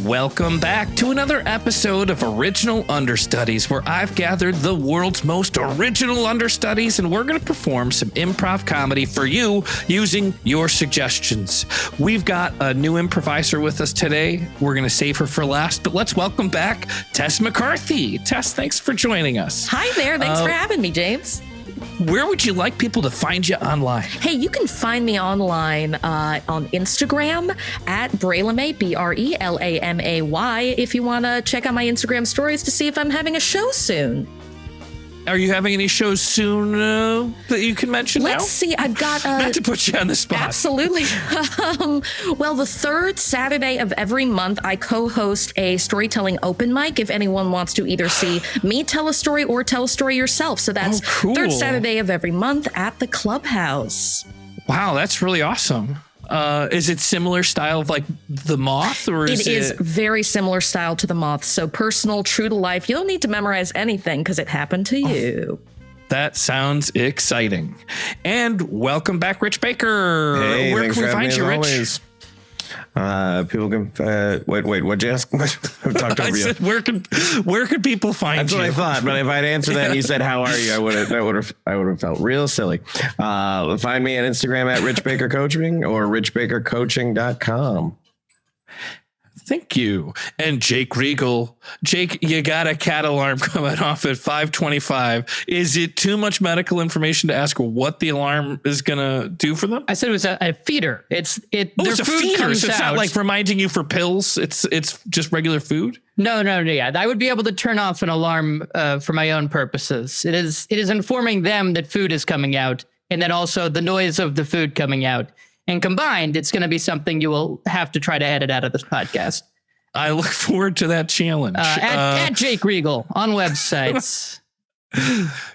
Welcome back to another episode of Original Understudies, where I've gathered the world's most original understudies, and we're going to perform some improv comedy for you using your suggestions. We've got a new improviser with us today. We're going to save her for last, but let's welcome back Tess Mcarthy. Tess, thanks for joining us. Hi there. Thanks for having me, James. Where would you like people to find you online? Hey, you can find me online on Instagram at Brelamay, Brelamay, if you want to check out my Instagram stories to see if I'm having a show soon. Are you having any shows soon that you can mention now? Let's see. I've got... Not to put you on the spot. Absolutely. Well, the third Saturday of every month, I co-host a storytelling open mic if anyone wants to either see me tell a story or tell a story yourself. So that's third Saturday of every month at the Clubhouse. Wow, that's really awesome. Is it similar style of like The Moth, or is it? It is very similar style to The Moth. So personal, true to life. You don't need to memorize anything because it happened to you. That sounds exciting. And welcome back, Rich Baker. Hey, where can we find you, Rich? Always. People can wait. What'd you ask? I've talked over you. Said, where can people find That's you? That's what I thought. But if I'd answered that and you said, "How are you?" I would have felt real silly. Find me on Instagram at Rich Baker Coaching or richbakercoaching.com. Thank you. And Jake Regal. Jake, you got a cat alarm coming off at 5:25. Is it too much medical information to ask what the alarm is going to do for them? I said it was a feeder. It's a feeder, so it's not like reminding you for pills. It's just regular food? No. Yeah, I would be able to turn off an alarm for my own purposes. It is informing them that food is coming out, and then also the noise of the food coming out. And combined, it's going to be something you will have to try to edit out of this podcast. I look forward to that challenge. At Jake Regal on websites.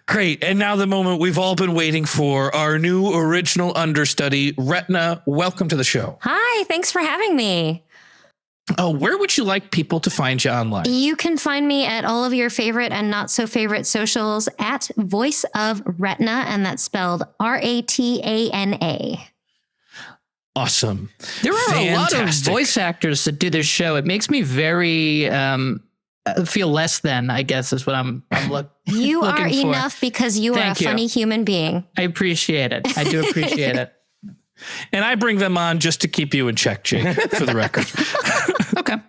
Great. And now the moment we've all been waiting for, our new original understudy, Ratana. Welcome to the show. Hi, thanks for having me. Where would you like people to find you online? You can find me at all of your favorite and not so favorite socials at Voice of Ratana, and that's spelled Ratana. Awesome. There are a lot of voice actors that do this show. It makes me very feel less than, I guess, is what I'm You looking are for. Enough because you are a funny human being. I appreciate it. I do appreciate it. And I bring them on just to keep you in check, Jake, for the record. Okay.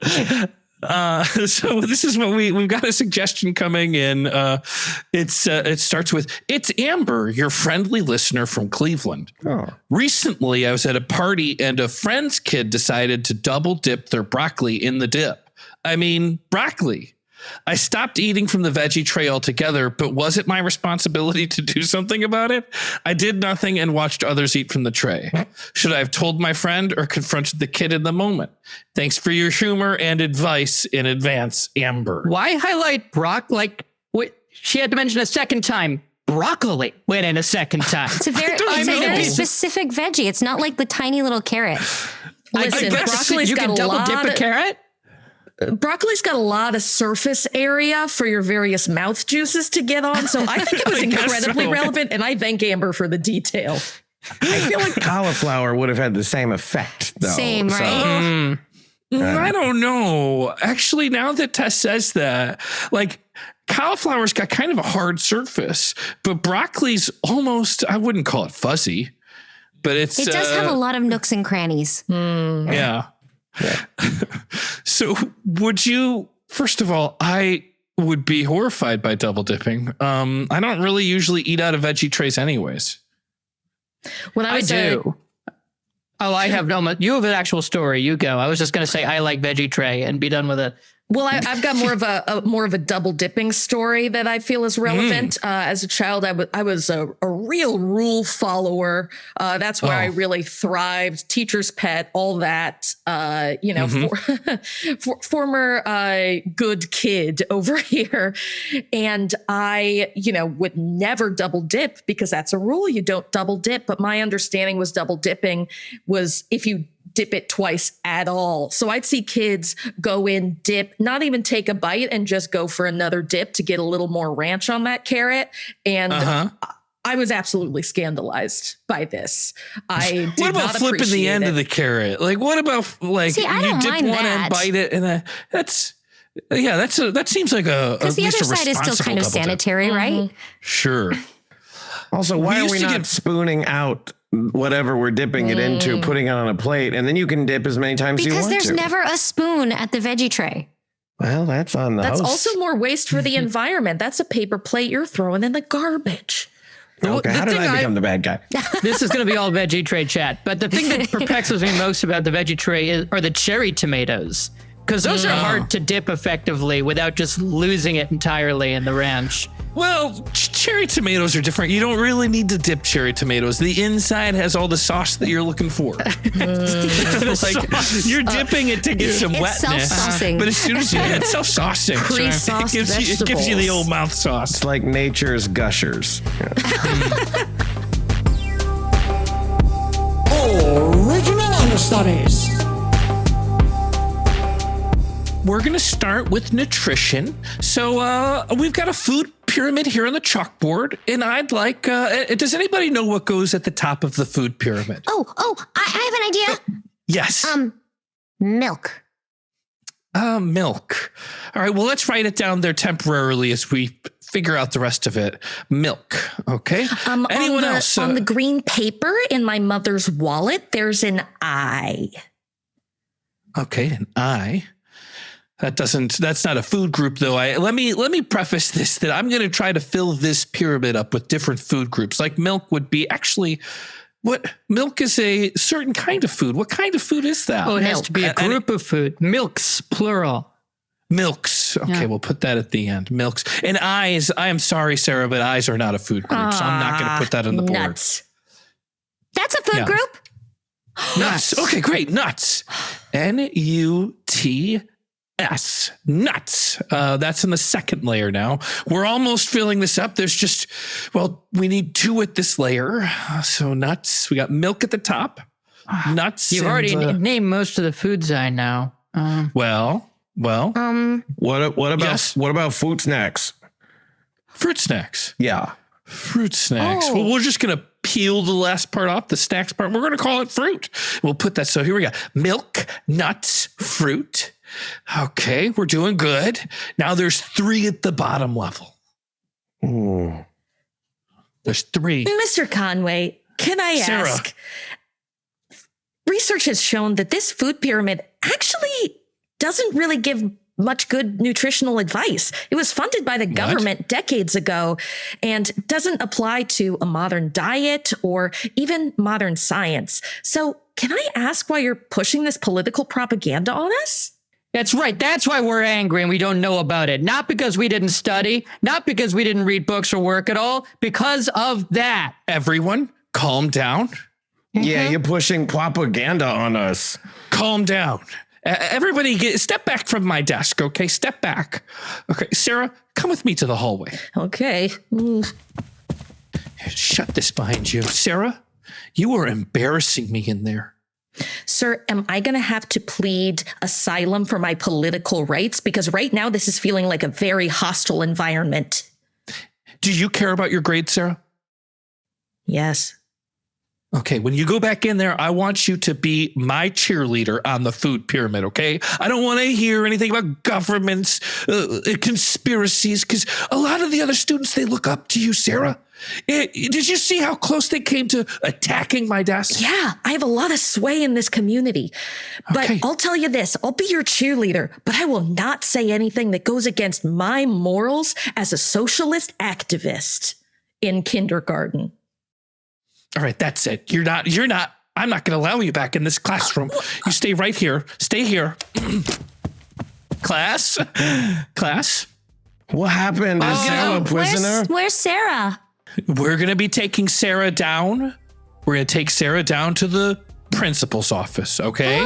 So this is what we've got a suggestion coming in. It starts with, "It's Amber, your friendly listener from Cleveland. Oh. Recently, I was at a party and a friend's kid decided to double dip their broccoli in the dip. I mean, broccoli. I stopped eating from the veggie tray altogether, but was it my responsibility to do something about it? I did nothing and watched others eat from the tray. Should I have told my friend or confronted the kid in the moment? Thanks for your humor and advice in advance, Amber." Why highlight she had to mention a second time. Broccoli went in a second time. It's a very specific veggie. It's not like the tiny little carrot. Listen, broccoli's you got can double dip a carrot? Broccoli's got a lot of surface area for your various mouth juices to get on. So I think it was incredibly relevant. And I thank Amber for the detail. I feel like cauliflower would have had the same effect, though. Same, right? I don't know. Actually, now that Tess says that, like, cauliflower's got kind of a hard surface, but broccoli's almost, I wouldn't call it fuzzy, but it does have a lot of nooks and crannies. Yeah. So would you, first of all, I would be horrified by double dipping. I don't really usually eat out of veggie trays anyways. When I do. I have you have an actual story. You go. I was just going to say, I like veggie tray and be done with it. Well, I've got more of a double dipping story that I feel is relevant. As a child, I was a real rule follower. That's where I really thrived. Teacher's pet, all that. Former good kid over here, and I would never double dip because that's a rule. You don't double dip. But my understanding was double dipping was if you dip it twice at all. So I'd see kids go in, dip, not even take a bite and just go for another dip to get a little more ranch on that carrot. And I was absolutely scandalized by this. I did What about not flipping the appreciate end it. of the carrot? Like, what about like See, I you don't dip mind one that. and bite it, and that seems like a Because the at least other a side is still responsible kind of double dip. sanitary, right? Sure. Also, why are used we to not get- spooning out whatever we're dipping it into, putting it on a plate, and then you can dip as many times as you Because want there's to? never a spoon at the veggie tray. Well, that's on the That's host. also more waste for the environment. That's a paper plate you're throwing in the garbage. Okay, how did thing I become the bad guy? This is going to be all veggie tray chat. But the thing that perplexes me most about the veggie tray are the cherry tomatoes. Because those are hard to dip effectively without just losing it entirely in the ranch. Well, cherry tomatoes are different. You don't really need to dip cherry tomatoes. The inside has all the sauce that you're looking for. Like you're dipping it to get some It's wetness. self-saucing. But as soon as it's self-saucing, Pre-sauced it gives you the vegetables. old mouth sauce. It's like nature's gushers. Original Understudies. We're going to start with nutrition. So we've got a food pyramid here on the chalkboard, and I'd like, does anybody know what goes at the top of the food pyramid? Oh, I have an idea. Yes. Milk. Milk. All right, well, let's write it down there temporarily as we figure out the rest of it. Milk, okay? Anyone else? On the green paper in my mother's wallet, there's an I. Okay, an I. That's not a food group though. Let me preface this that I'm going to try to fill this pyramid up with different food groups. Like milk would be actually what milk is a certain kind of food. What kind of food is that? Oh, it has to be a And- group of food. Milks, plural. Milks. Okay, Yeah. we'll put that at the end. Milks. And eyes, I am sorry, Sarah, but eyes are not a food group. So I'm not going to put that on the board. Nuts. That's a food Yeah. group. Nuts. Okay, great. Nuts. Nuts. Nuts. That's in the second layer now. We're almost filling this up. There's just, we need two at this layer. So nuts. We got milk at the top. Nuts. You've and, already named most of the foods I know. Well. What about Yes. what about fruit snacks? Fruit snacks. Yeah. Fruit snacks. Well, we're just going to peel the last part off, the snacks part. We're going to call it fruit. We'll put that. So here we go. Milk, nuts, fruit. Okay, we're doing good. Now there's three at the bottom level. Ooh. There's three. Mr. Conway, can I Sarah. ask? Research has shown that this food pyramid actually doesn't really give much good nutritional advice. It was funded by the government decades ago and doesn't apply to a modern diet or even modern science. So can I ask why you're pushing this political propaganda on us? That's right. That's why we're angry and we don't know about it. Not because we didn't study, not because we didn't read books or work at all, because of that. Everyone, calm down. Yeah, you're pushing propaganda on us. Calm down. Everybody step back from my desk, okay? Step back. Okay, Sarah, come with me to the hallway. Okay. Shut this behind you. Sarah, you are embarrassing me in there. Sir, am I going to have to plead asylum for my political rights? Because right now this is feeling like a very hostile environment. Do you care about your grades, Sarah? Yes. Okay, when you go back in there, I want you to be my cheerleader on the food pyramid, okay? I don't want to hear anything about governments, conspiracies, because a lot of the other students, they look up to you, Sarah. Did you see how close they came to attacking my desk? Yeah, I have a lot of sway in this community. But Okay. I'll tell you this, I'll be your cheerleader, but I will not say anything that goes against my morals as a socialist activist in kindergarten. All right, that's it. You're not, I'm not going to allow you back in this classroom. You stay right here. Stay here. Class? What happened? Is Sarah a prisoner? Where's Sarah? We're going to be taking Sarah down. We're going to take Sarah down to the principal's office, okay?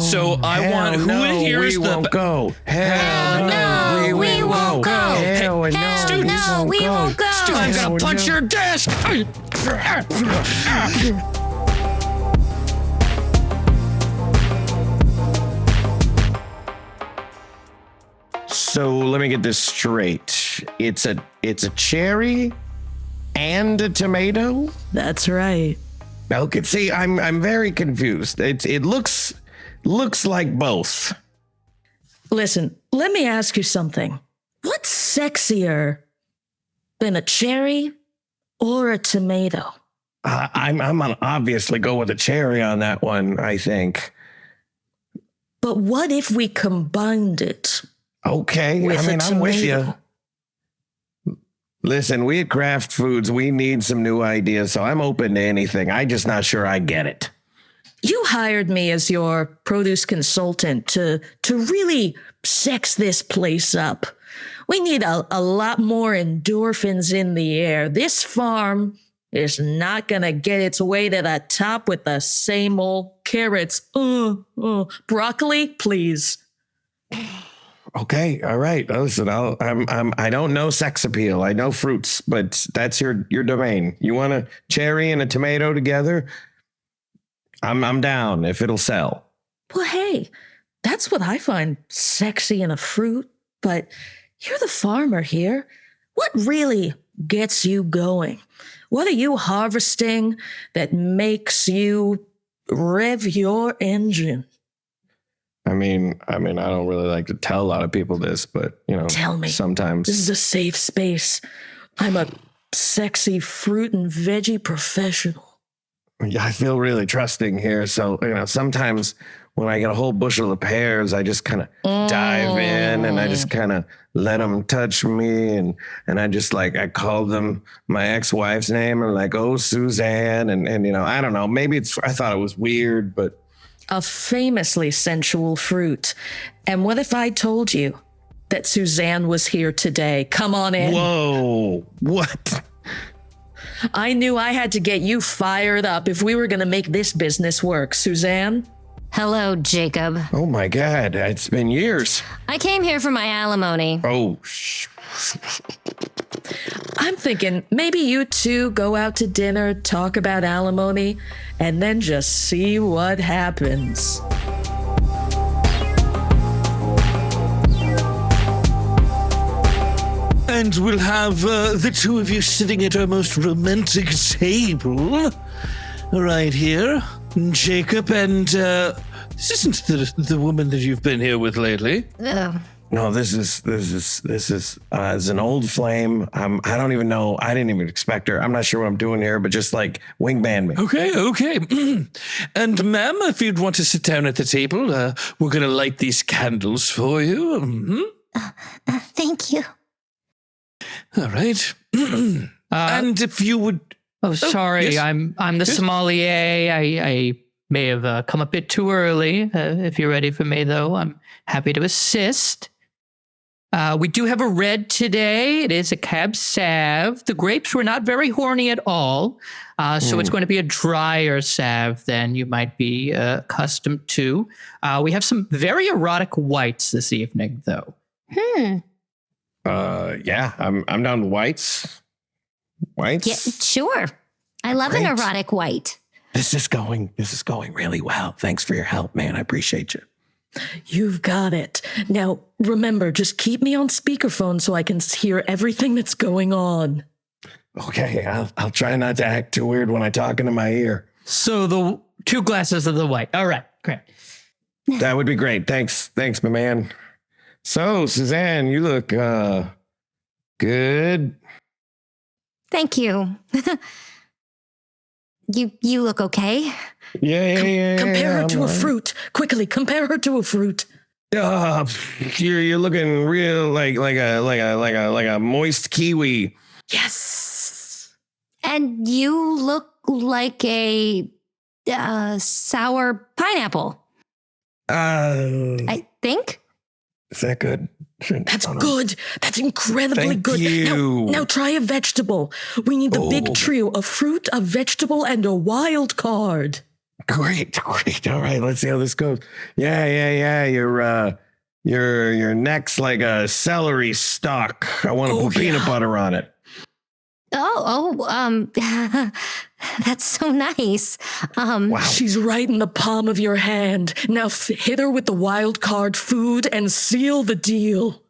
So I want who in here is we the won't go. Hell no, we won't go. Hell no, students. No, we won't go. I'm going to punch your desk. So let me get this straight. It's a cherry and a tomato? That's right. Okay, see, I'm very confused. It looks like both. Listen, let me ask you something. What's sexier than a cherry or a tomato? I'm gonna obviously go with a cherry on that one, I think. But what if we combined it? Okay, With a I'm with tomato. you. Listen, we at Kraft Foods, we need some new ideas, so I'm open to anything. I'm just not sure I get it. You hired me as your produce consultant to really sex this place up. We need a lot more endorphins in the air. This farm is not going to get its way to the top with the same old carrots. Broccoli, please. Okay, all right. Listen, I don't know sex appeal. I know fruits, but that's your domain. You want a cherry and a tomato together? I'm down if it'll sell. Well, hey, that's what I find sexy in a fruit. But you're the farmer here. What really gets you going? What are you harvesting that makes you rev your engine? I mean, I don't really like to tell a lot of people this, but Tell me. sometimes This is a safe space. I'm a sexy fruit and veggie professional. I feel really trusting here. So, sometimes when I get a whole bushel of pears, I just kind of dive in and I just kind of let them touch me. And I just I call them my ex-wife's name and oh, Suzanne. And I don't know, maybe I thought it was weird, but. A famously sensual fruit. And what if I told you that Suzanne was here today? Come on in. Whoa, what? I knew I had to get you fired up if we were going to make this business work. Suzanne? Hello, Jacob. Oh my God, it's been years. I came here for my alimony. Oh, I'm thinking maybe you two go out to dinner, talk about alimony, and then just see what happens. And we'll have the two of you sitting at our most romantic table right here. Jacob and this isn't the woman that you've been here with lately. no, this is an old flame. I don't even know. I didn't even expect her. I'm not sure what I'm doing here, but just wingman me. Okay. And ma'am, if you'd want to sit down at the table, we're going to light these candles for you. Mm-hmm. Thank you. All right. And if you would... Oh, sorry. yes. I'm the sommelier. I may have come a bit too early. If you're ready for me, though, I'm happy to assist. We do have a red today. It is a Cab Sauv. The grapes were not very horny at all, so it's going to be a drier Sauv than you might be accustomed to. We have some very erotic whites this evening, though. Yeah, I'm down to whites. Whites. Yeah, sure. I love an Great. erotic white. This is going really well. Thanks for your help, man. I appreciate you. You've got it. Now, remember, just keep me on speakerphone so I can hear everything that's going on. Okay, I'll try not to act too weird when I talk into my ear. So the 2 glasses of the white. All right, great. That would be great. Thanks, my man. So, Suzanne, you look good. Thank you. You look okay. Yeah. Compare her I'm to a all right. fruit. Quickly, compare her to a fruit. You're looking real like a moist kiwi. Yes. And you look like a sour pineapple, I think. Is that good? That's good. That's incredibly Thank good. you. Now try a vegetable. We need the big trio: a fruit, a vegetable, and a wild card. Great. All right, let's see how this goes. Yeah. Your neck's like a celery stalk. I want to put peanut butter on it. That's so nice. Wow. She's right in the palm of your hand. Now hit her with the wild card food and seal the deal.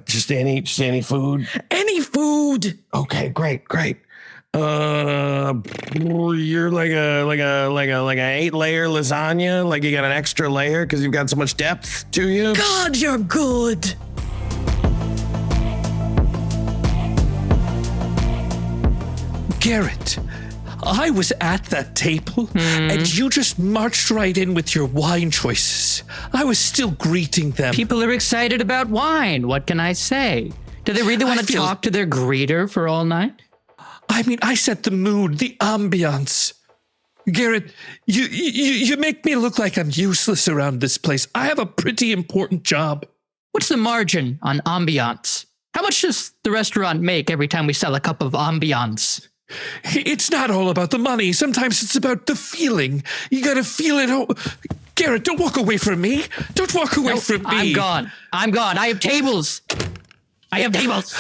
Just any food. Any food. Okay, great. You're like a 8-layer lasagna. Like you got an extra layer because you've got so much depth to you. God, you're good. Garrett, I was at that table and you just marched right in with your wine choices. I was still greeting them. People are excited about wine. What can I say? Do they really want to talk to their greeter for all night? I mean, I set the mood, the ambiance. Garrett, you make me look like I'm useless around this place. I have a pretty important job. What's the margin on ambiance? How much does the restaurant make every time we sell a cup of ambiance? It's not all about the money. Sometimes it's about the feeling. You gotta feel it. Garrett, don't walk away from me. Don't walk away from me. I'm gone. I have tables. I have tables.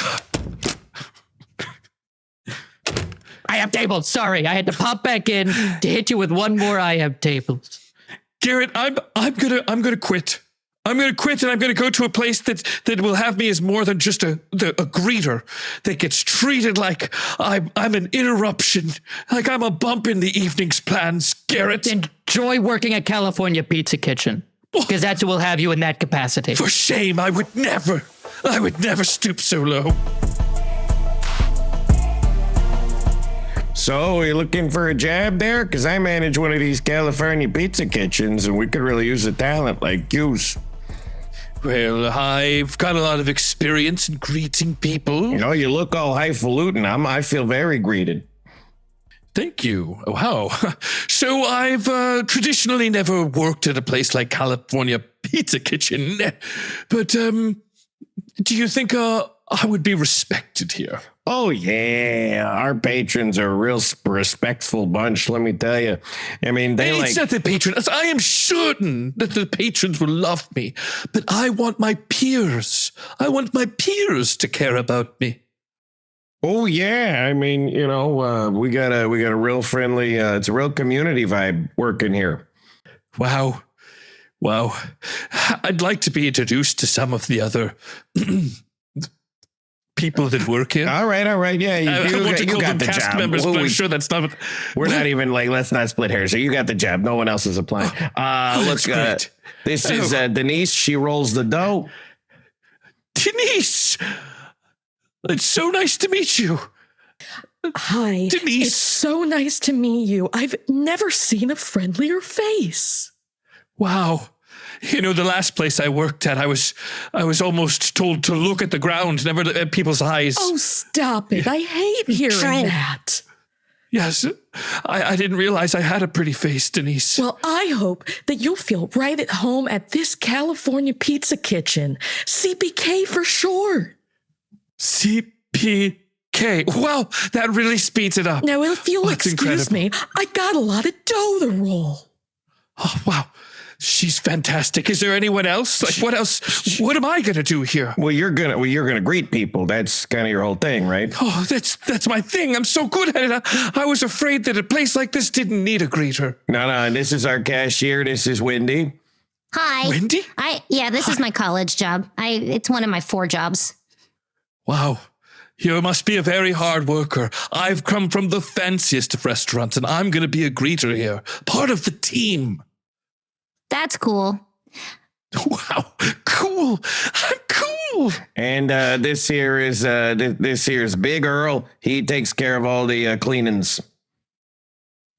Sorry, I had to pop back in to hit you with one more. I have tables. Garrett, I'm gonna quit. I'm going to quit and I'm going to go to a place that will have me as more than just a greeter that gets treated like I'm an interruption, like I'm a bump in the evening's plans, Garrett. Enjoy working at California Pizza Kitchen, because that's what will have you in that capacity. For shame, I would never stoop so low. So, you're looking for a job there? Because I manage one of these California Pizza Kitchens and we could really use a talent like yours. Well, I've got a lot of experience in greeting people. You know, you look all highfalutin. I feel very greeted. Thank you. Wow. So I've traditionally never worked at a place like California Pizza Kitchen. But do you think I would be respected here? Oh, yeah. Our patrons are a real respectful bunch, let me tell you. I mean, it's not the patrons. I am certain that the patrons will love me. But I want my peers. I want my peers to care about me. Oh, yeah. I mean, you know, we got a real friendly, it's a real community vibe working here. Wow. I'd like to be introduced to some of the other people that work here. All right. Yeah, I want to call them got the cast job. members, but I'm sure that's not. We're not even like, let's not split hairs. So you got the job. No one else is applying. Look, great. This is Denise. She rolls the dough. Denise, it's so nice to meet you. Hi, Denise. It's so nice to meet you. I've never seen a friendlier face. Wow. You know, the last place I worked at, I was almost told to look at the ground, never at people's eyes. Oh, stop it. I hate hearing that. Yes, I didn't realize I had a pretty face, Denise. Well, I hope that you'll feel right at home at this California Pizza Kitchen. CPK for short. CPK. Wow, that really speeds it up. Now, if you'll excuse me, I got a lot of dough to roll. Oh, wow. She's fantastic. Is there anyone else? Like, what else? What am I going to do here? Well, you're gonna greet people. That's kind of your whole thing, right? Oh, that's my thing. I'm so good at it. I was afraid that a place like this didn't need a greeter. No. This is our cashier. This is Wendy. Hi. Wendy? This is my college job. It's one of my 4 jobs. Wow. You must be a very hard worker. I've come from the fanciest of restaurants, and I'm going to be a greeter here. Part of the team. That's cool. Wow. Cool. I'm cool. And this here is Big Earl. He takes care of all the cleanings.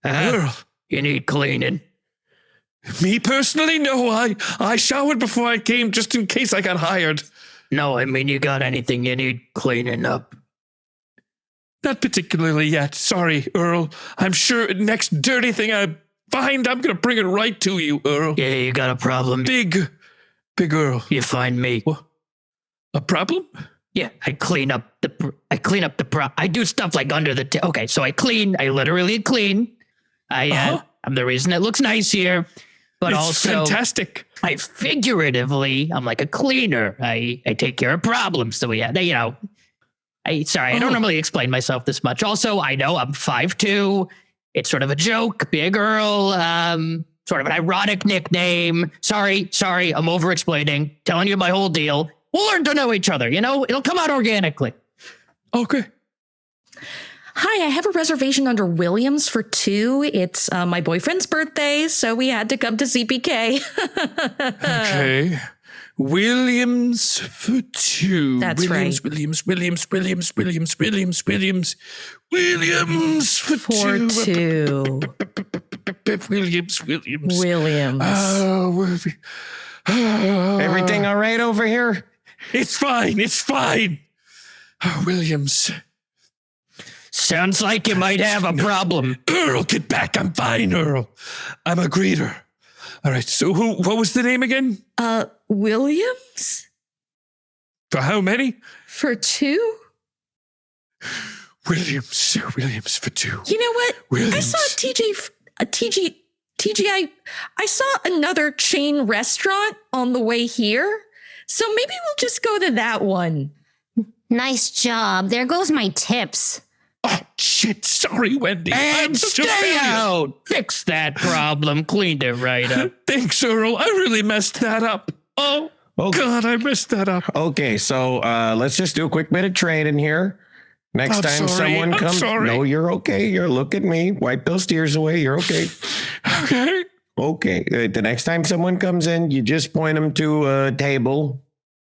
Earl. You need cleaning. Me personally? No, I showered before I came just in case I got hired. No, I mean, you got anything you need cleaning up? Not particularly yet. Sorry, Earl. I'm sure next dirty thing I find, I'm going to bring it right to you, Earl. Yeah, you got a problem. Big Earl. You find me. What? A problem? Yeah, I clean up the I do stuff like under the okay, so I literally clean. I'm the reason it looks nice here. But it's also fantastic. I'm like a cleaner. I take care of problems that we have. I don't normally explain myself this much. Also, I know I'm 5'2". It's sort of a joke, Big Earl, sort of an ironic nickname. Sorry, I'm over-explaining, telling you my whole deal. We'll learn to know each other, it'll come out organically. Okay. Hi, I have a reservation under Williams for 2. It's my boyfriend's birthday, so we had to come to CPK. Okay. Williams for 2. That's Williams, right. Williams for 2. Williams. Williams. Everything all right over here? It's fine. Oh, Williams. Sounds like you might have a problem. Earl, get back. I'm fine, Earl. I'm a greeter. All right, so what was the name again? Williams? For how many? For 2? Williams for 2. You know what? Williams. I saw I saw another chain restaurant on the way here. So maybe we'll just go to that one. Nice job. There goes my tips. Oh, shit. Sorry, Wendy. And stay out. Fix that problem. Cleaned it right up. Thanks, Earl. I really messed that up. Oh, God, I messed that up. Okay, so let's just do a quick bit of trading here. Next I'm time sorry. someone I'm comes, sorry. no, you're okay. You're look at me. Wipe those tears away. You're okay. Okay. Okay. The next time someone comes in, you just point them to a table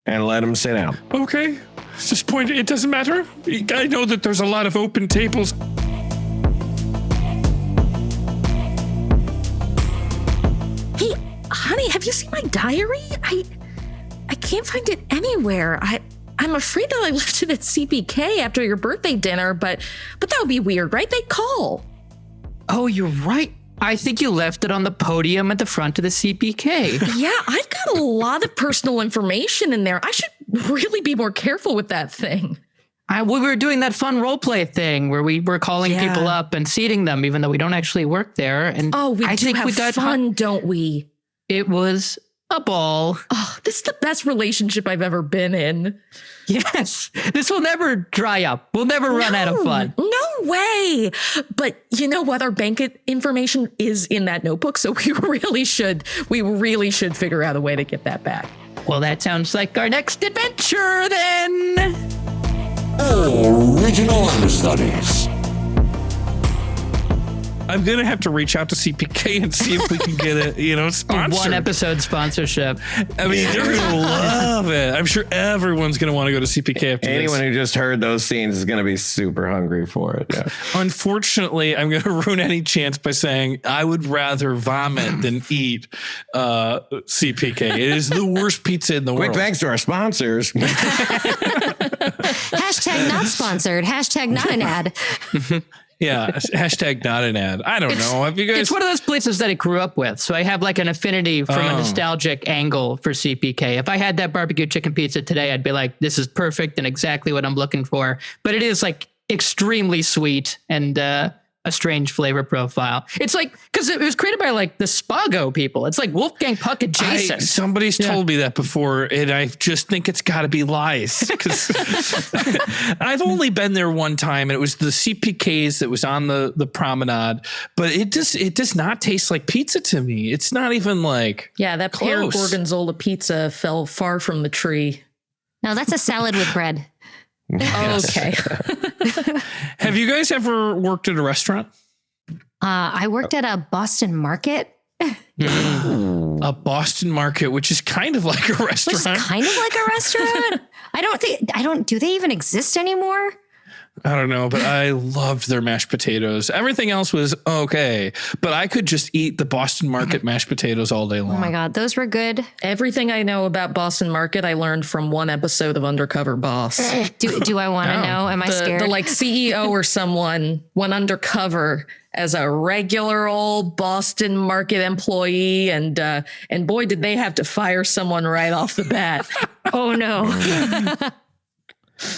and let them sit down. Okay. Just point. It doesn't matter. I know that there's a lot of open tables. Hey, honey, have you seen my diary? I can't find it anywhere. I'm afraid that I left it at CPK after your birthday dinner, but that would be weird, right? They call. Oh, you're right. I think you left it on the podium at the front of the CPK. Yeah, I've got a lot of personal information in there. I should really be more careful with that thing. We were doing that fun role play thing where we were calling people up and seating them, even though we don't actually work there. And I think we got fun, don't we? It was a ball. Oh, this is the best relationship I've ever been in. Yes, this will never dry up. We'll never run out of fun. No way. But you know what? Our bank information is in that notebook, so we really should figure out a way to get that back. Well, that sounds like our next adventure then. Original Understudies. I'm going to have to reach out to CPK and see if we can get it, sponsored. One episode sponsorship. I mean, they're going to love it. I'm sure everyone's going to want to go to CPK after Anyone this. who just heard those scenes is going to be super hungry for it. Yeah. Unfortunately, I'm going to ruin any chance by saying I would rather vomit than eat CPK. It is the worst pizza in the Quick world. thanks to our sponsors. Hashtag not sponsored. Hashtag not an ad. Yeah, hashtag not an ad. I don't know. Have you guys? It's one of those places that I grew up with. So I have like an affinity from a nostalgic angle for CPK. If I had that barbecue chicken pizza today, I'd be like, this is perfect and exactly what I'm looking for. But it is like extremely sweet and a strange flavor profile. It's like, because it was created by like the Spago people. It's like Wolfgang Puck adjacent. Somebody's told me that before, and I just think it's got to be lies. Because I've only been there one time, and it was the CPKs that was on the promenade. But it does not taste like pizza to me. It's not even like that pear close. gorgonzola pizza fell far from the tree. No, that's a salad with bread. Okay. Have you guys ever worked at a restaurant? I worked at a Boston market. A Boston market, which is kind of like a Which is restaurant. kind of like a restaurant. Do they even exist anymore? I don't know, but I loved their mashed potatoes. Everything else was okay, but I could just eat the Boston market mashed potatoes all day long. Oh my God, those were good. Everything I know about Boston Market, I learned from one episode of Undercover Boss. Do I want to know? Am I scared? The like CEO or someone went undercover as a regular old Boston Market employee, and boy, did they have to fire someone right off the bat. Oh no.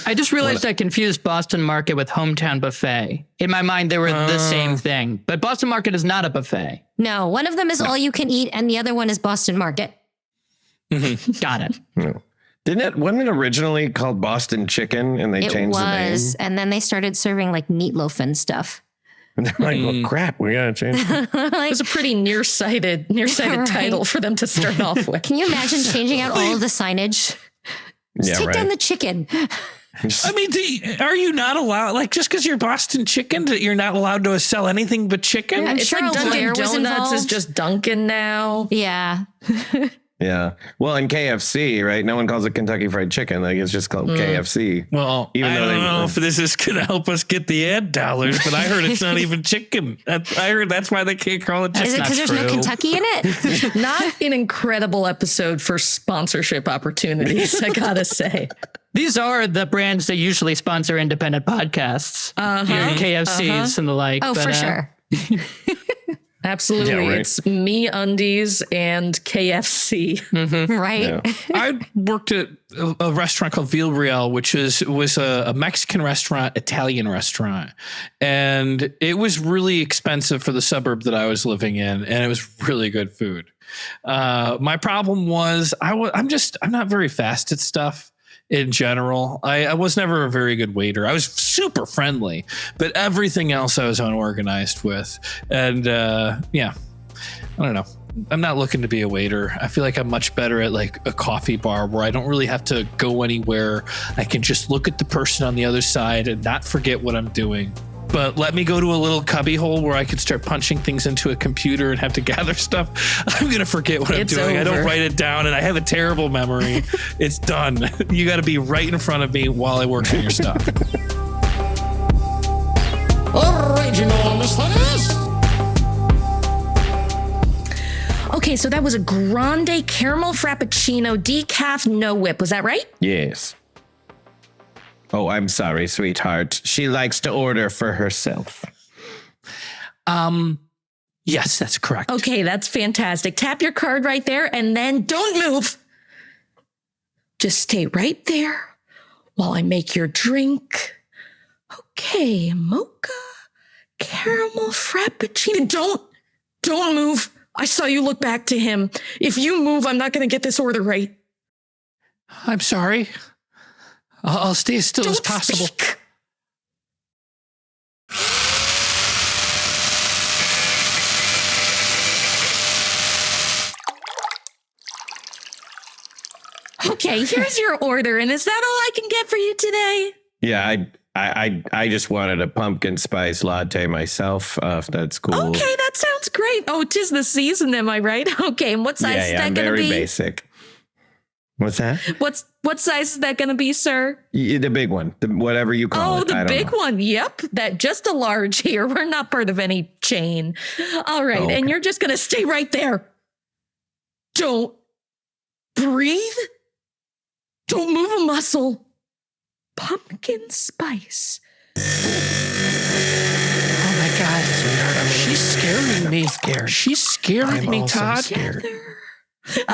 I just realized I confused Boston Market with Hometown Buffet. In my mind, they were the same thing. But Boston Market is not a buffet. No, one of them is all you can eat, and the other one is Boston Market. Got it. No. Wasn't it originally called Boston Chicken and they changed the name? And then they started serving like meatloaf and stuff. And they're like, well, crap, we got to change it. It was a pretty nearsighted Right. title for them to start off with. Can you imagine changing out all of the signage? Just take down the chicken. I mean, are you not allowed, like, just because you're Boston Chicken, that you're not allowed to sell anything but chicken? I'm It's sure like Dunkin' Blair was Donuts is involved. just Dunkin' now. Yeah. Yeah. Well, in KFC, right? No one calls it Kentucky Fried Chicken. Like it's just called KFC. Well, Even I though don't they- know if this is going to help us get the ad dollars, but I heard it's not even chicken. I heard that's why they can't call it chicken. Is it because there's no Kentucky in it? Not an incredible episode for sponsorship opportunities, I gotta say. These are the brands that usually sponsor independent podcasts. Your KFCs and the like. Oh, for sure. Absolutely. Yeah, right. It's Me Undies and KFC. Right? Yeah. I worked at a restaurant called Regal, which was a Mexican restaurant, Italian restaurant. And it was really expensive for the suburb that I was living in. And it was really good food. My problem was I'm not very fast at stuff. In general, I was never a very good waiter. I was super friendly, but everything else I was unorganized with. And yeah, I don't know. I'm not looking to be a waiter. I feel like I'm much better at like a coffee bar where I don't really have to go anywhere. I can just look at the person on the other side and not forget what I'm doing. But let me go to a little cubby hole where I could start punching things into a computer and have to gather stuff. I'm going to forget what It's I'm doing. I over. don't write it down and I have a terrible memory. It's done. You got to be right in front of me while I work on your stuff. Original Understudies. Okay, so that was a grande caramel frappuccino, decaf, no whip. Was that right? Yes. Oh, I'm sorry, sweetheart. She likes to order for herself. Yes, that's correct. Okay, that's fantastic. Tap your card right there and then don't move. Just stay right there while I make your drink. Okay, mocha, caramel frappuccino. Don't move. I saw you look back to him. If you move, I'm not going to get this order right. I'm sorry. I'll stay as still as possible. Speak. Okay, here's your order, and is that all I can get for you today? Yeah, I just wanted a pumpkin spice latte myself. If that's cool. Okay, that sounds great. Oh, 'tis the season, am I right? Okay, and what size is Yeah, that gonna very be? basic. What's that? What size is that gonna be, sir? The big one, whatever you call Oh, it. the I don't big know. one. Yep, that just a large here. We're not part of any chain. All right, Oh, okay. and you're just gonna stay right there. Don't breathe. Don't move a muscle. Pumpkin spice. Oh my God, sweetheart. She's scaring me. She's scaring me, also Todd. scared.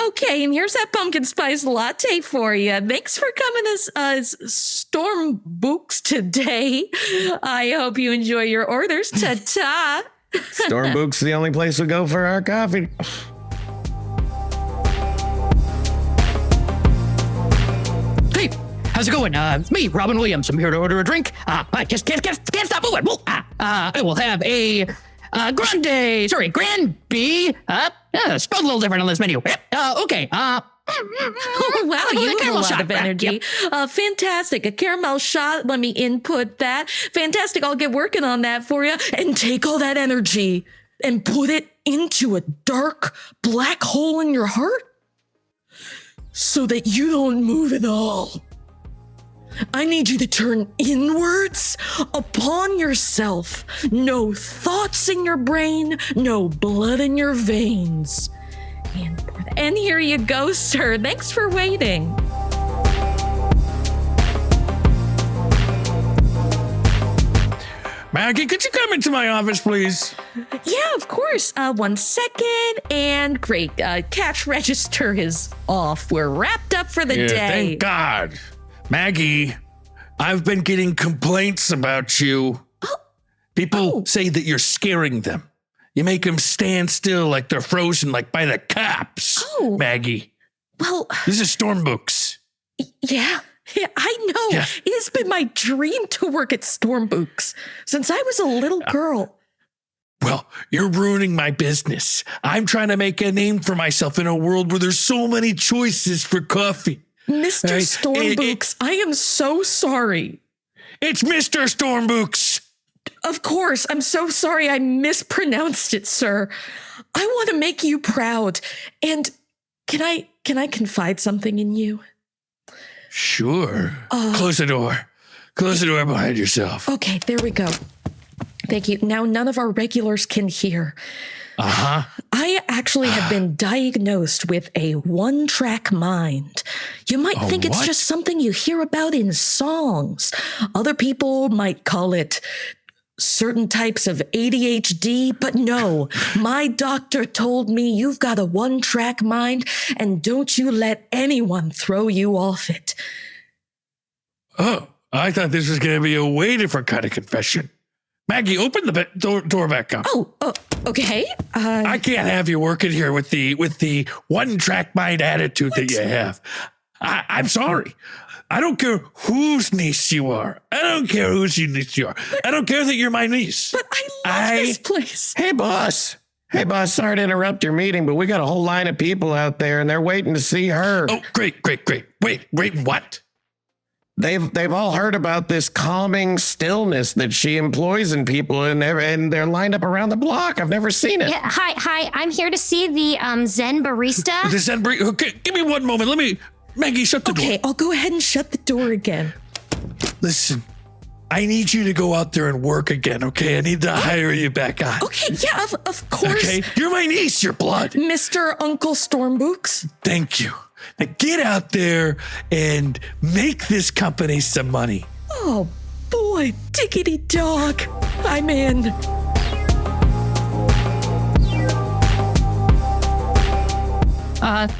Okay, and here's that pumpkin spice latte for you. Thanks for coming as Storm Books today. I hope you enjoy your orders. Ta-ta. Stormbook's the only place we go for our coffee. Hey, how's it going? It's me, Robin Williams. I'm here to order a drink. I just can't stop moving. I will have a Grand B. Spelled a little different on this menu. Okay. Oh, wow, you have a caramel lot shot. of energy. Fantastic. A caramel shot. Let me input that. Fantastic. I'll get working on that for you. And take all that energy and put it into a dark black hole in your heart so that you don't move at all. I need you to turn inwards upon yourself. No thoughts in your brain, no blood in your veins. And here you go, sir. Thanks for waiting. Maggie, could you come into my office, please? Yeah, of course. 1 second. And great. Cash register is off. We're wrapped up for the day. Thank God. Maggie, I've been getting complaints about you. People say that you're scaring them. You make them stand still like they're frozen, like by the cops. Oh. Maggie, Well, these are storm books. yeah, I know. Yeah. It has been my dream to work at Stormbooks since I was a little girl. Well, you're ruining my business. I'm trying to make a name for myself in a world where there's so many choices for coffee. Mr. Hey, Stormbooks, I am so sorry. It's Mr. Stormbooks. Of course, I'm so sorry I mispronounced it, sir. I want to make you proud. And can I confide something in you? Sure. Close the door. Close the door behind yourself. Okay, there we go. Thank you. Now none of our regulars can hear. I actually have been diagnosed with a one-track mind. You might think it's what? just something you hear about in songs. Other people might call it certain types of ADHD, but no, my doctor told me you've got a one-track mind and don't you let anyone throw you off it. Oh, I thought this was going to be a way different kind of confession. Maggie, open the door back up. Oh, okay. I can't have you working here with the one-track mind attitude that you have. I'm sorry. I don't care whose niece you are. I don't care whose niece you are. I don't care that you're my niece. But I love this place. Hey, boss. Hey, boss, sorry to interrupt your meeting, but we got a whole line of people out there and they're waiting to see her. Oh, great. Wait, what? They've all heard about this calming stillness that she employs in people, and they're lined up around the block. I've never seen it. Yeah, hi. I'm here to see the Zen barista. The Zen break. Okay, give me one moment. Maggie, shut the door. Okay, I'll go ahead and shut the door again. Listen, I need you to go out there and work again, okay? I need to hire you back on. Okay, yeah, of course. Okay? You're my niece, you're blood. Mr. Uncle Stormbooks. Thank you. Now get out there and make this company some money. Oh boy, diggity dog. I'm in.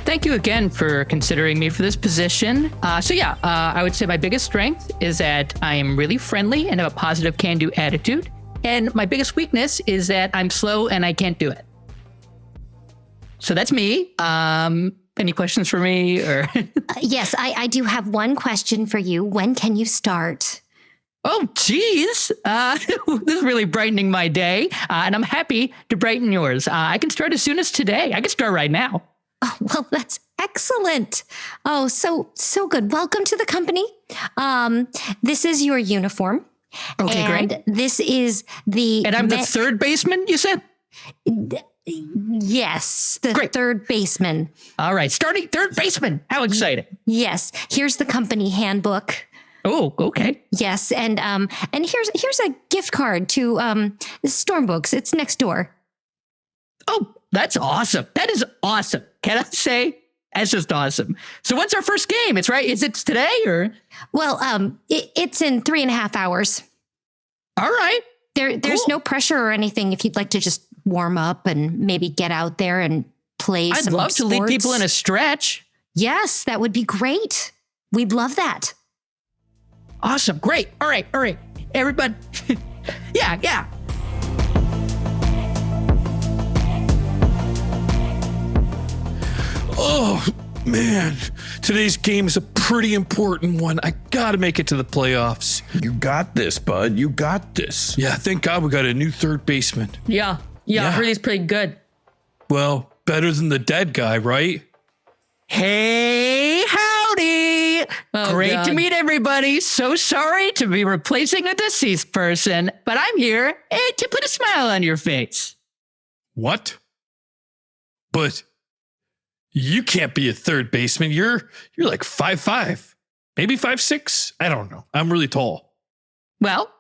Thank you again for considering me for this position. I would say my biggest strength is that I am really friendly and have a positive can-do attitude. And my biggest weakness is that I'm slow and I can't do it. So that's me. Any questions for me? Or Yes, I do have one question for you. When can you start? Oh, geez. This is really brightening my day. And I'm happy to brighten yours. I can start as soon as today. I can start right now. Oh, well, that's excellent. Oh, so good. Welcome to the company. This is your uniform. Okay, and great. This is the... And I'm the third baseman, you said? Yes, the Great. third baseman. All right, starting third baseman. How exciting. Yes, here's the company handbook. Oh, okay. Yes, and here's a gift card to Stormbooks. It's next door. Oh, that's awesome. That is awesome. Can I say? That's just awesome. So when's our first game? It's right. Is it today or? Well, it's in 3.5 hours. All right. There's Cool. no pressure or anything if you'd like to just warm up and maybe get out there and play I'd some love to lead sports. people in a stretch. Yes, that would be great. We'd love that. Awesome. Great. All right. Everybody. Yeah. Oh, man. Today's game is a pretty important one. I gotta make it to the playoffs. You got this, bud. You got this. Yeah, thank God we got a new third baseman. Yeah, I heard he's pretty good. Well, better than the dead guy, right? Hey, howdy. Oh, Great God. to meet everybody. So sorry to be replacing a deceased person, but I'm here to put a smile on your face. What? But you can't be a third baseman. You're like 5'5", maybe 5'6". I don't know. I'm really tall. Well,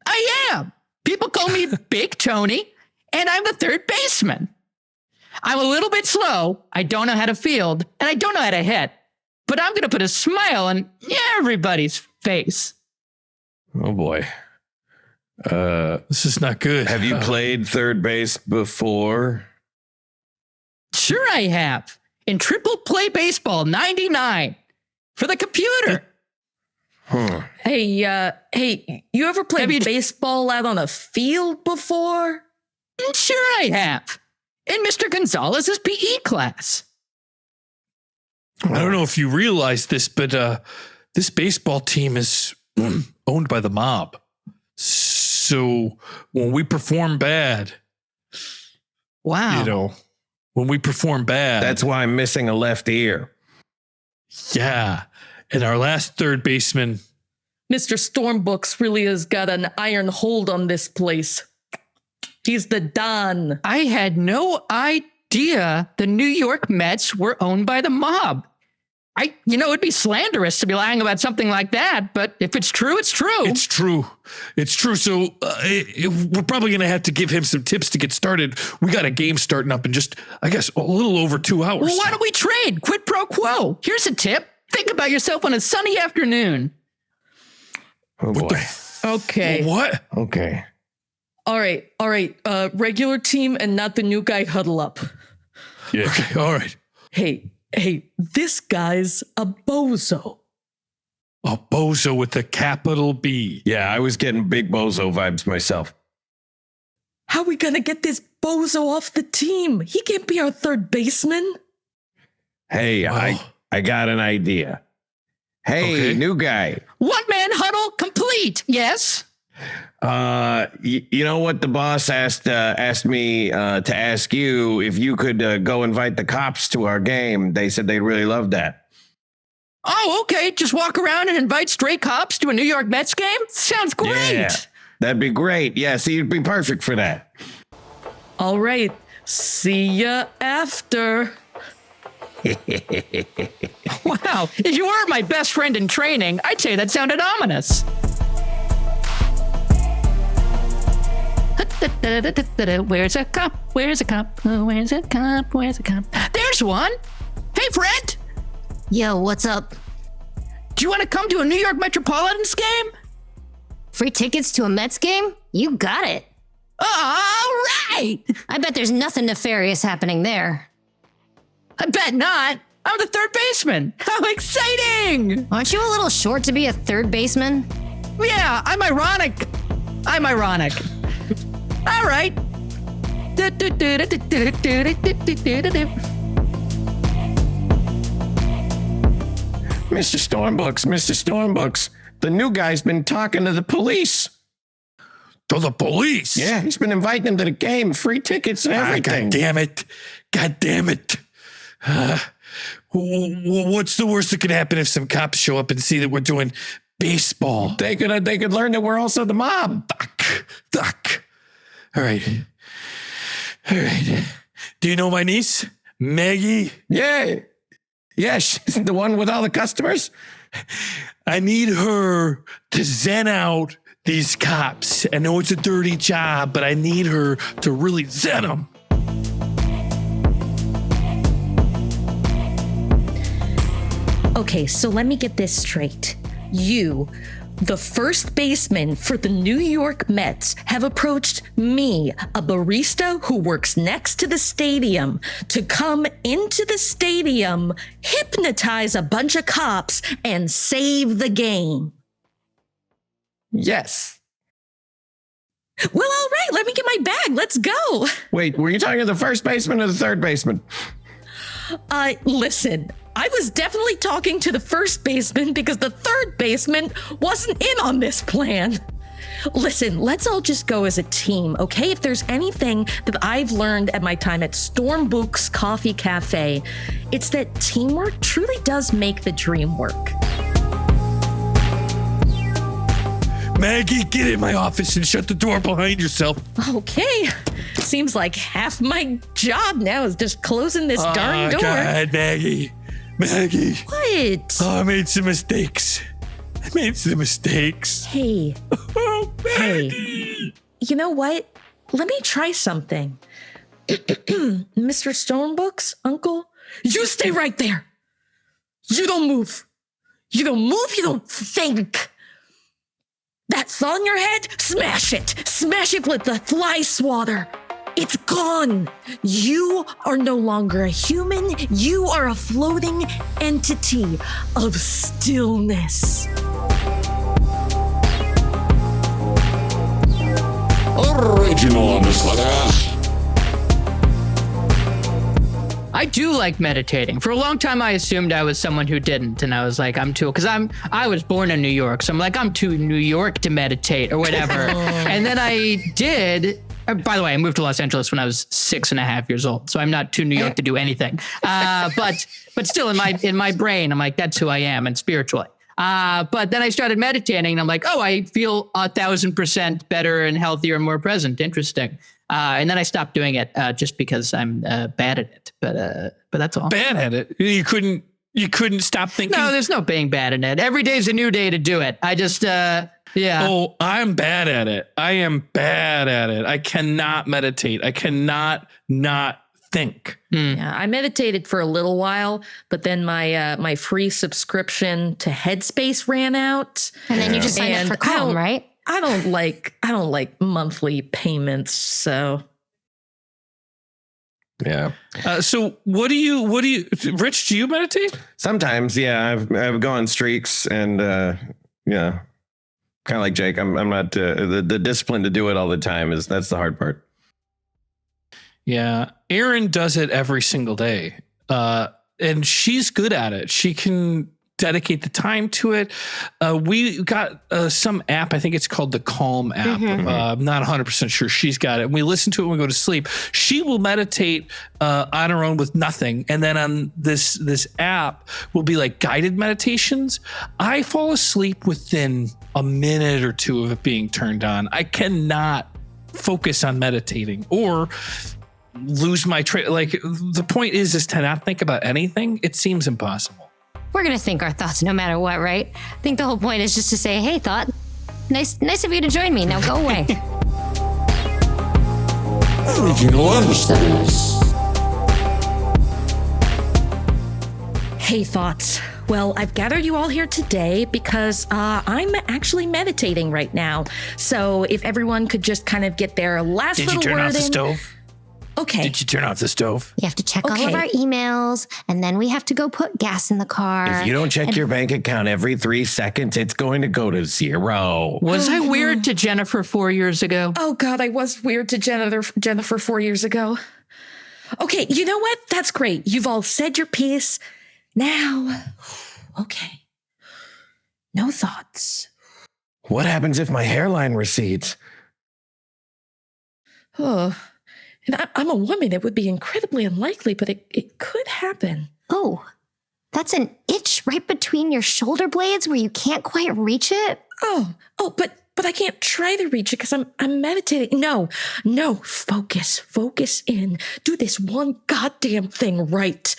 I am. People call me Big Tony, and I'm the third baseman. I'm a little bit slow. I don't know how to field, and I don't know how to hit. But I'm going to put a smile on everybody's face. Oh boy. This is not good. Have you played third base before? Sure I have. In Triple Play Baseball 99 for the computer. Hey, you ever played Have you- baseball out on a field before? Sure I have. In Mr. Gonzalez's PE class. I don't know if you realize this, but this baseball team is owned by the mob. So when we perform bad, Wow. when we perform bad, That's why I'm missing a left ear. Yeah. And our last third baseman. Mr. Stormbooks really has got an iron hold on this place. He's the Don. I had no idea the New York Mets were owned by the mob. It'd be slanderous to be lying about something like that, but if it's true, it's true. It's true. It's true. So we're probably going to have to give him some tips to get started. We got a game starting up in just, I guess, a little over 2 hours. Well, why don't we trade? Quid pro quo. Here's a tip. Think about yourself on a sunny afternoon. Oh boy. Okay. What? Okay. All right. Regular team and not the new guy huddle up. Yeah. Okay. All right. Hey, this guy's a bozo. A bozo with a capital B. Yeah, I was getting big bozo vibes myself. How we gonna get this bozo off the team? He can't be our third baseman. Hey, I got an idea. Hey, new guy. One man huddle complete. Yes. You know what the boss asked me to ask you if you could go invite the cops to our game. They said they'd really love that. Oh, okay. Just walk around and invite stray cops to a New York Mets game? Sounds great. Yeah, that'd be great. Yeah, see, you'd be perfect for that. All right. See ya after. Wow. If you weren't my best friend in training, I'd say that sounded ominous. Where's a cop? Where's a cop? Where's a cop? Where's a cop? There's one. Hey, friend. Yo, what's up? Do you want to come to a New York Metropolitans game? Free tickets to a Mets game? You got it. All right. I bet there's nothing nefarious happening there. I bet not. I'm the third baseman. How exciting! Aren't you a little short to be a third baseman? Yeah, I'm ironic. All right. Mr. Stormbooks, the new guy's been talking to the police. To the police? Yeah, he's been inviting them to the game, free tickets and everything. God damn it. What's the worst that could happen if some cops show up and see that we're doing baseball? They could learn that we're also the mob. Fuck. All right. Do you know my niece, Maggie? Yeah, she's the one with all the customers. I need her to zen out these cops. I know it's a dirty job, but I need her to really zen them. Okay, so let me get this straight. You, the first baseman for the New York Mets, have approached me, a barista who works next to the stadium, to come into the stadium, hypnotize a bunch of cops, and save the game. Yes. Well, all right, let me get my bag. Let's go. Wait, were you talking to the first baseman or the third baseman? Listen, I was definitely talking to the first baseman because the third baseman wasn't in on this plan. Listen, let's all just go as a team, okay? If there's anything that I've learned at my time at Stormbooks Coffee Cafe, it's that teamwork truly does make the dream work. Maggie, get in my office and shut the door behind yourself. Okay. Seems like half my job now is just closing this darn door. God, Maggie. What? Oh, I made some mistakes. Hey. Oh, Maggie. Hey. You know what? Let me try something. Mr. Stormbooks, Uncle, you stay right there. You don't move. You don't think. That saw in your head? Smash it. Smash it with the fly swatter. It's gone. You are no longer a human. You are a floating entity of stillness. Original Understudies. I do like meditating. For a long time, I assumed I was someone who didn't, and I was like, I was born in New York, so I'm like, I'm too New York to meditate or whatever. And then I did, By the way, I moved to Los Angeles when I was 6.5 years old, so I'm not to New York to do anything. But still, in my brain, I'm like, that's who I am, and spiritually. But then I started meditating, and I'm like, oh, I feel 1,000% better and healthier and more present. Interesting. And then I stopped doing it just because I'm bad at it. But that's all. Bad at it. You couldn't stop thinking. No, there's no being bad at it. Every day's a new day to do it. I just yeah. Oh, I'm bad at it. I am bad at it. I cannot meditate. I cannot not think. Yeah, I meditated for a little while, but then my free subscription to Headspace ran out. And then you just signed up for Calm, right? I don't like monthly payments, so. Yeah. So what do you, Rich, do you meditate? Sometimes, yeah. I've gone streaks and, yeah, kind of like Jake. I'm not, the discipline to do it all the time that's the hard part. Yeah. Erin does it every single day. And she's good at it. She can dedicate the time to it. We got some app, I think it's called the Calm app. I'm not 100% sure she's got it. And we listen to it when we go to sleep. She will meditate on her own with nothing. And then on this app will be like guided meditations. I fall asleep within a minute or two of it being turned on. I cannot focus on meditating or lose my train. Like the point is to not think about anything. It seems impossible. We're going to think our thoughts no matter what, right? I think the whole point is just to say, hey, thought, nice of you to join me. Now go away. Original Understudies. Hey, thoughts. Well, I've gathered you all here today because I'm actually meditating right now. So if everyone could just kind of get their last little word in. Did you turn off the stove? Okay. Did you turn off the stove? You have to check all of our emails, and then we have to go put gas in the car. If you don't check your bank account every 3 seconds, it's going to go to zero. Was I weird to Jennifer 4 years ago? Oh, God, I was weird to Jennifer 4 years ago. Okay, you know what? That's great. You've all said your piece. Now, okay. No thoughts. What happens if my hairline recedes? Oh, and I'm a woman. It would be incredibly unlikely, but it could happen. Oh, that's an itch right between your shoulder blades where you can't quite reach it? Oh, but I can't try to reach it because I'm meditating. No, focus in. Do this one goddamn thing right.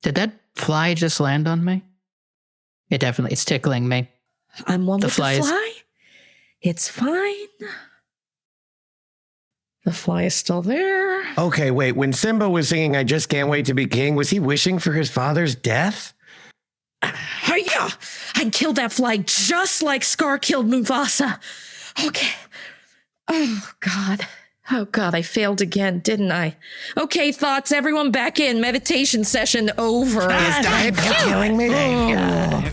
Did that fly just land on me? It's tickling me. I'm one with the fly. It's fine. The fly is still there. Okay, wait. When Simba was singing, I just can't wait to be king, was he wishing for his father's death? Yeah, I killed that fly just like Scar killed Mufasa. Okay. Oh, God, I failed again, didn't I? Okay, thoughts, everyone back in. Meditation session over. Is diet killing me?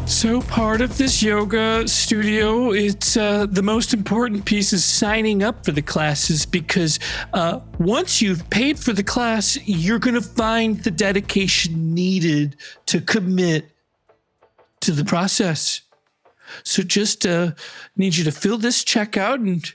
So part of this yoga studio, it's the most important piece is signing up for the classes because once you've paid for the class, you're going to find the dedication needed to commit to the process. So just need you to fill this checkout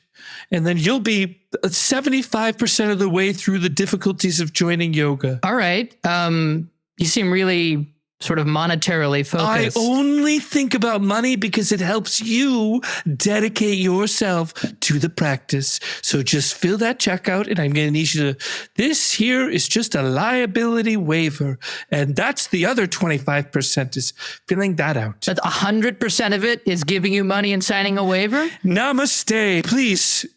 and then you'll be 75% of the way through the difficulties of joining yoga. All right. You seem really sort of monetarily focused. I only think about money because it helps you dedicate yourself to the practice. So just fill that checkout and I'm going to need you to, this here is just a liability waiver. And that's the other 25% is filling that out. But 100% of it is giving you money and signing a waiver? Namaste.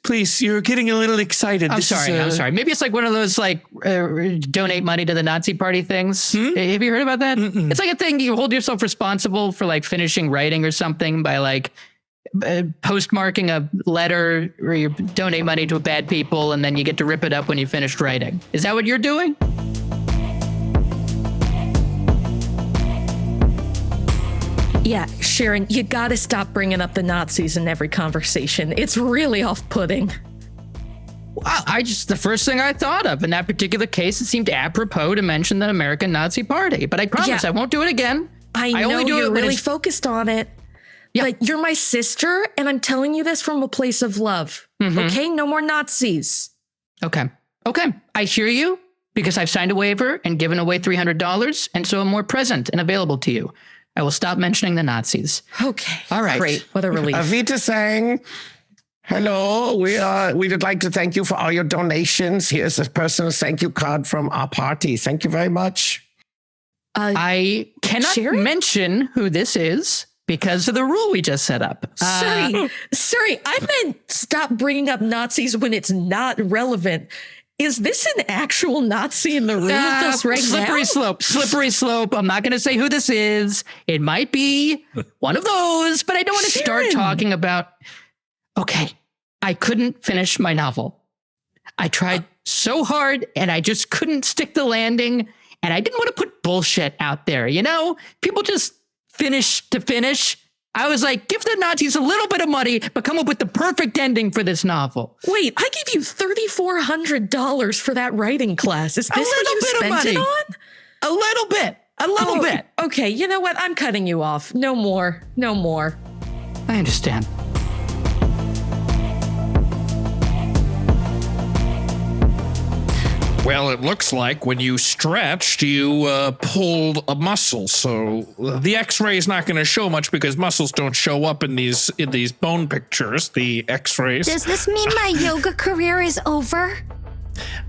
Please, you're getting a little excited. I'm sorry. Maybe it's like one of those like donate money to the Nazi party things. Have you heard about that? Mm-mm. It's like a thing you hold yourself responsible for, like finishing writing or something by like postmarking a letter where you donate money to bad people and then you get to rip it up when you finished writing. Is that what you're doing? Yeah, Sharon, you gotta stop bringing up the Nazis in every conversation. It's really off-putting. Well, the first thing I thought of in that particular case, it seemed apropos to mention the American Nazi Party. But I promise I won't do it again. I know only do you're it when really it's focused on it, Like, you're my sister, and I'm telling you this from a place of love. Okay? No more Nazis. Okay. I hear you because I've signed a waiver and given away $300, and so I'm more present and available to you. I will stop mentioning the Nazis. Okay. All right. Great. What a relief. Avita sang. Hello, we would like to thank you for all your donations. Here's a personal thank you card from our party. Thank you very much. I cannot Sherry? mention who this is because of the rule we just set up. Sorry, I meant stop bringing up Nazis when it's not relevant. Is this an actual Nazi in the room with us right slippery now? Slippery slope. I'm not going to say who this is. It might be one of those, but I don't want to start talking about. Okay, I couldn't finish my novel. I tried so hard and I just couldn't stick the landing. And I didn't want to put bullshit out there. You know, people just finish to finish. I was like, give the Nazis a little bit of money, but come up with the perfect ending for this novel. Wait, I gave you $3,400 for that writing class. Is this what you spent it on? A little bit. Okay, you know what? I'm cutting you off. No more. I understand. Well, it looks like when you stretched, you pulled a muscle. So the X-ray is not going to show much because muscles don't show up in these bone pictures. The X-rays. Does this mean my yoga career is over?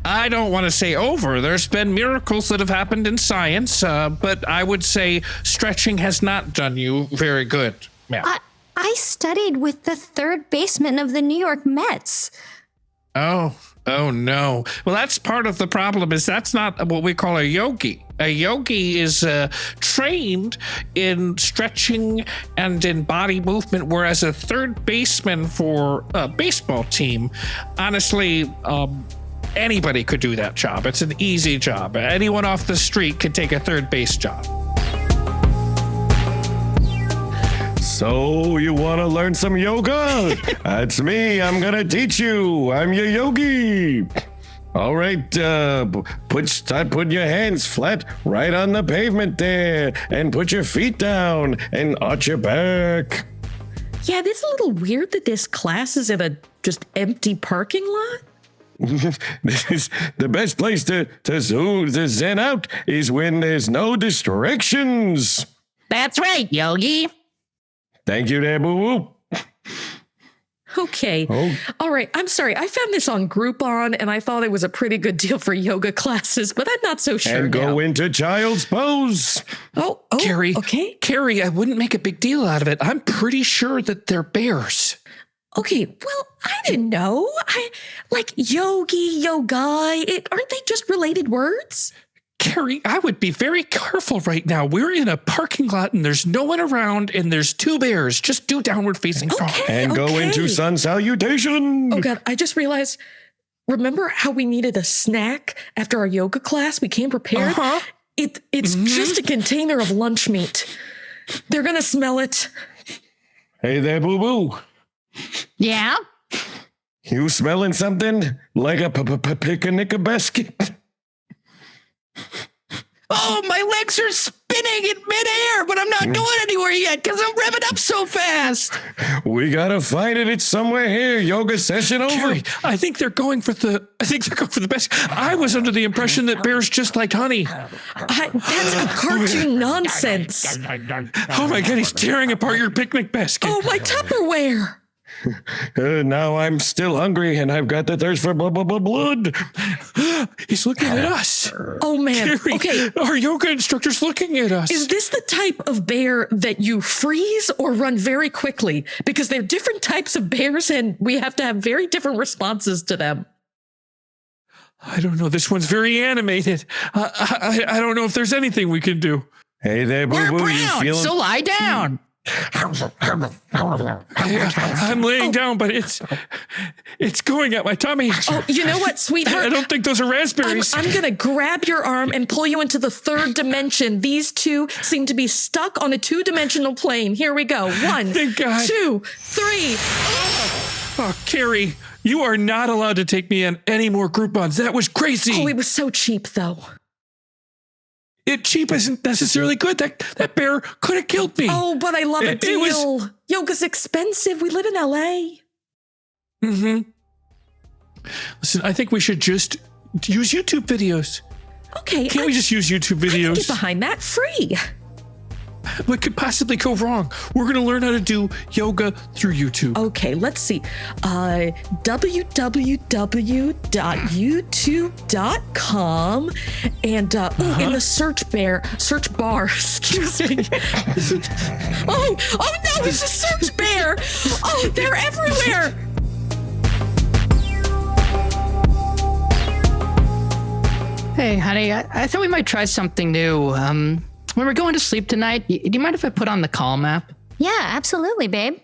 I don't want to say over. There's been miracles that have happened in science, but I would say stretching has not done you very good. Yeah. I studied with the third baseman of the New York Mets. Oh no. Well, that's part of the problem is that's not what we call a yogi. A yogi is trained in stretching and in body movement, whereas a third baseman for a baseball team, honestly, anybody could do that job. It's an easy job. Anyone off the street could take a third base job. So you want to learn some yoga? That's me. I'm going to teach you. I'm your yogi. All right. Start putting your hands flat right on the pavement there and put your feet down and arch your back. Yeah, it's a little weird that this class is in a just empty parking lot. This is the best place to zen out is when there's no distractions. That's right, Yogi. Thank you there, boo-boo. Okay. Oh. All right. I'm sorry. I found this on Groupon and I thought it was a pretty good deal for yoga classes, but I'm not so sure And go now. into child's pose. Oh, Carrie, okay. Carrie, I wouldn't make a big deal out of it. I'm pretty sure that they're bears. Okay. Well, I didn't know. Like yogi, yogai. Aren't they just related words? Carrie, I would be very careful right now. We're in a parking lot and there's no one around and there's two bears. Just do downward facing dog. And go into sun salutation. Oh God, I just realized, remember how we needed a snack after our yoga class? We came prepared. Uh-huh. It's just a container of lunch meat. They're going to smell it. Hey there, boo-boo. Yeah? You smelling something like a picnic basket? Oh, my legs are spinning in midair, but I'm not going anywhere yet because I'm revving up so fast. We gotta find it. It's somewhere here. Yoga session over. Carrie, I think they're going for the best. I was under the impression that bears just like honey. That's a cartoon nonsense. Oh my God, he's tearing apart your picnic basket. Oh, my Tupperware. Now I'm still hungry and I've got the thirst for blood. He's looking at us. Oh, man. Carrie, Okay. our yoga instructor's looking at us. Is this the type of bear that you freeze or run very quickly? Because they're different types of bears and we have to have very different responses to them. I don't know. This one's very animated. I don't know if there's anything we can do. Hey there, We're boo-boo. You brown, feeling? so lie down. I'm laying down, but it's going at my tummy. Oh, you know what, I sweetheart? don't think those are raspberries. I'm going to grab your arm and pull you into the third dimension. These two seem to be stuck on a two-dimensional plane. Here we go. 1, Thank God. 2, 3. Oh, Carrie, you are not allowed to take me on any more Groupons. That was crazy. Oh, it was so cheap, though. Cheap isn't necessarily good. That bear could have killed me. Oh, but I love a It was- deal. Yoga's expensive. We live in LA. Mm-hmm. Listen, I think we should just use YouTube videos. Okay. Can't we just use YouTube I can videos? get behind that free. What could possibly go wrong? We're going to learn how to do yoga through YouTube. Okay, let's see. www.youtube.com and in the search bar, excuse me. oh no, it's a search bear. Oh, they're everywhere. Hey, honey, I thought we might try something new. When we're going to sleep tonight, do you mind if I put on the Calm app? Yeah, absolutely, babe.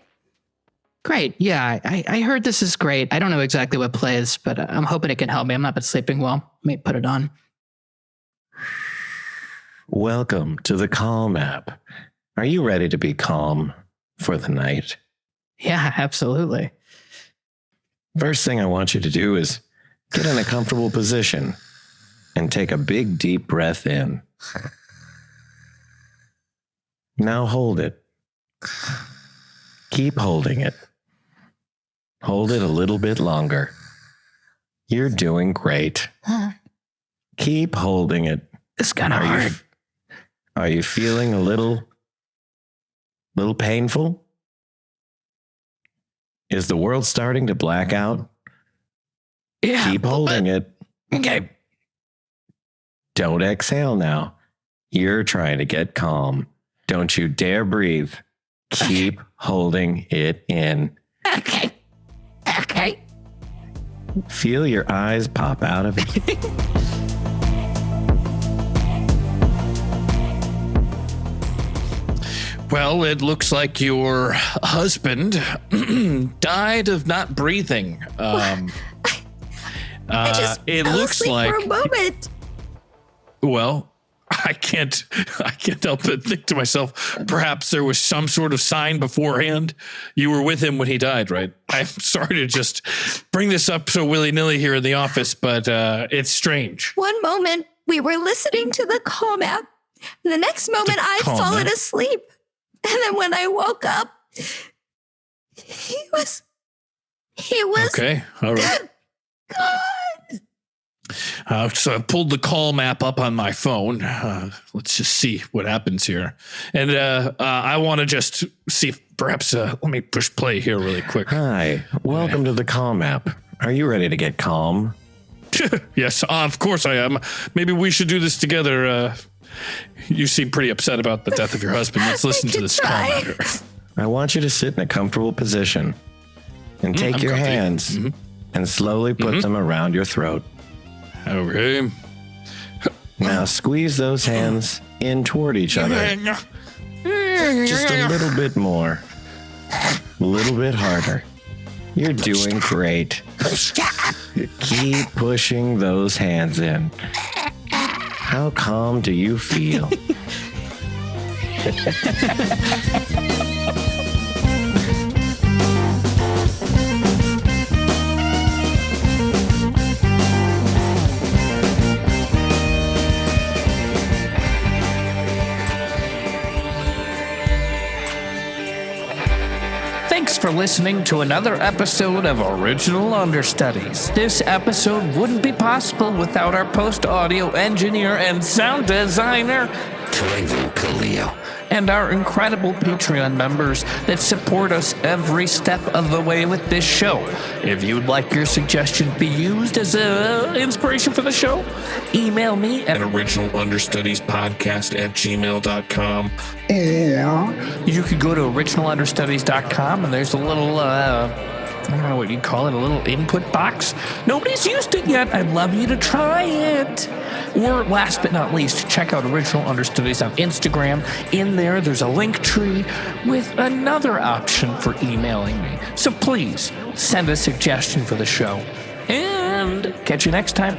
Great. Yeah, I heard this is great. I don't know exactly what plays, but I'm hoping it can help me. I'm not been sleeping well. May put it on. Welcome to the Calm app. Are you ready to be calm for the night? Yeah, absolutely. First thing I want you to do is get in a comfortable position and take a big, deep breath in. Now hold it. Keep holding it. Hold it a little bit longer. You're doing great. Keep holding it. It's kind of hard. Are you feeling a little painful? Is the world starting to black out? Yeah. Keep holding it. Okay. Don't exhale now. You're trying to get calm. Don't you dare breathe. Keep holding it in. Okay. Feel your eyes pop out of it. Well, it looks like your husband died of not breathing. I just it fell looks asleep like, for a moment. well, I can't help but think to myself, perhaps there was some sort of sign beforehand. You were with him when he died, right? I'm sorry to just bring this up so willy-nilly here in the office, but it's strange. One moment, we were listening to the Calm app. And the next moment, I'd Calm fallen app? asleep. And then when I woke up, he was Okay, all right. gone. So I pulled the Calm app up on my phone. Let's just see what happens here. And I want to just see if perhaps, let me push play here really quick. Hi, welcome to the Calm app. Are you ready to get calm? Yes, of course I am. Maybe we should do this together. You seem pretty upset about the death of your husband. Let's listen to this Calm app here. I want you to sit in a comfortable position and take I'm your comfy. hands and slowly put them around your throat. Okay. Now squeeze those hands in toward each other. Just a little bit more. A little bit harder. You're doing great. Keep pushing those hands in. How calm do you feel? Thanks for listening to another episode of Original Understudies. This episode wouldn't be possible without our post-audio engineer and sound designer, Toivo Kallio. and our incredible Patreon members that support us every step of the way with this show. If you'd like your suggestion to be used as an inspiration for the show, email me at originalunderstudiespodcast@gmail.com. You could go to originalunderstudies.com and there's a little, I don't know what you'd call it, a little input box. Nobody's used it yet. I'd love you to try it. Or last but not least, check out Original Understudies on Instagram. In there, there's a link tree with another option for emailing me. So please send a suggestion for the show. And catch you next time.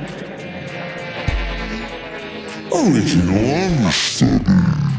Original Understudies.